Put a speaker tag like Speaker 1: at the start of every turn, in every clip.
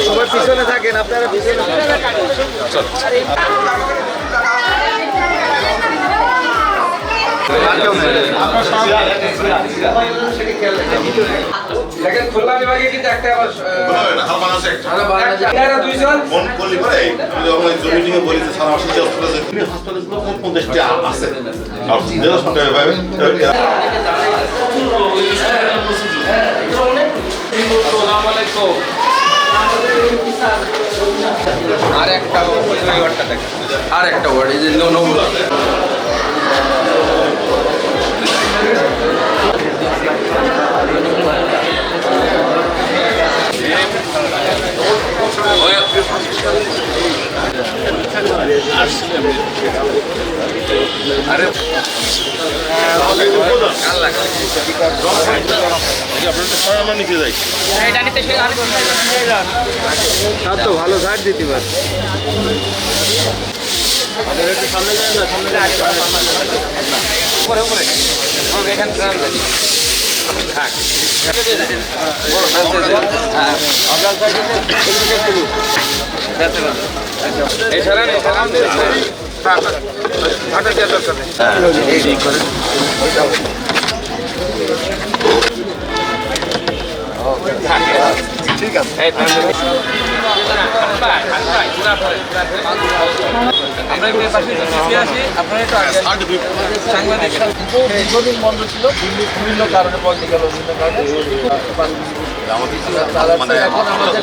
Speaker 1: সবার পিছনে থাকেন আপনারা পিছনে।
Speaker 2: দেখেন খুলনা বিভাগে কিন্তু একটা আবার আর একটা ওয়ার্ডটা দেখেন, আর একটা ওয়ার্ড এই যে নবুলা
Speaker 1: তো ভালো ঝাড় দিতে পারে। সামনে যায় না, সামনে
Speaker 2: এখানে ঠিক আছে। দীর্ঘদিন বন্ধ ছিল, বিভিন্ন কারণে বন্ধ গেল, বিভিন্ন কারণে এখন আমাদের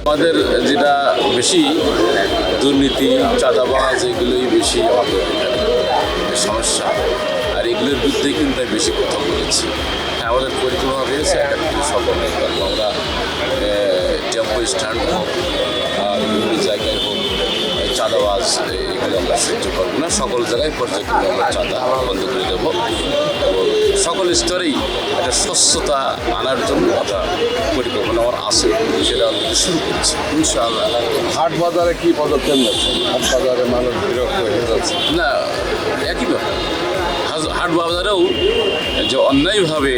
Speaker 3: আমাদের যেটা বেশি দুর্নীতি, চাঁদাবাজ, এগুলোই বেশি আমাদের সমস্যা। আর এগুলোর বিরুদ্ধে কিন্তু আমি বেশি কথা বলেছি। হ্যাঁ, আমাদের পরিকল্পনা রয়েছে একাডেমি সফল করবো আমরা। টেম্পো স্ট্যান্ড হোক, বিভিন্ন জায়গায় হোক, চাঁদাবাজ এগুলো আমরা সহ্য করবো না। সকল জায়গায় পর্যায়ক্রমে আমরা চাঁদা বন্ধ করে দেবো এবং সকল স্তরেই একটা স্বচ্ছতা আনার জন্য একটা পরিকল্পনা আমার আছে, সেটা আমরা শুরু করেছি ইনশাআল্লাহ।
Speaker 4: হাট বাজারে কি পদক্ষেপ নিচ্ছে? হাট বাজারে মানুষ বিরক্ত হয়ে যাচ্ছে
Speaker 3: না, একই ব্যাপার। হাট বাজারেও যে অন্যায়ভাবে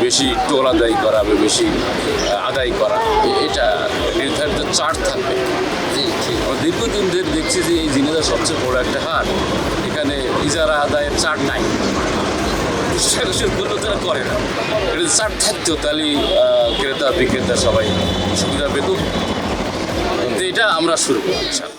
Speaker 3: বেশি টোল আদায় করা বা বেশি আদায় করা, এটা নির্ধারিত চার্ট থাকবে। আমরা দীর্ঘদিন ধরে দেখছি যে এই জিনিসটা সবচেয়ে বড় একটা হাট, এখানে ইজারা আদায়ের চার্ট নাই, করলেও তারা করে না। এটা চার্ট থাকতো তাহলে ক্রেতা বিক্রেতা সবাই সুবিধা পেত। এটা আমরা শুরু করছি।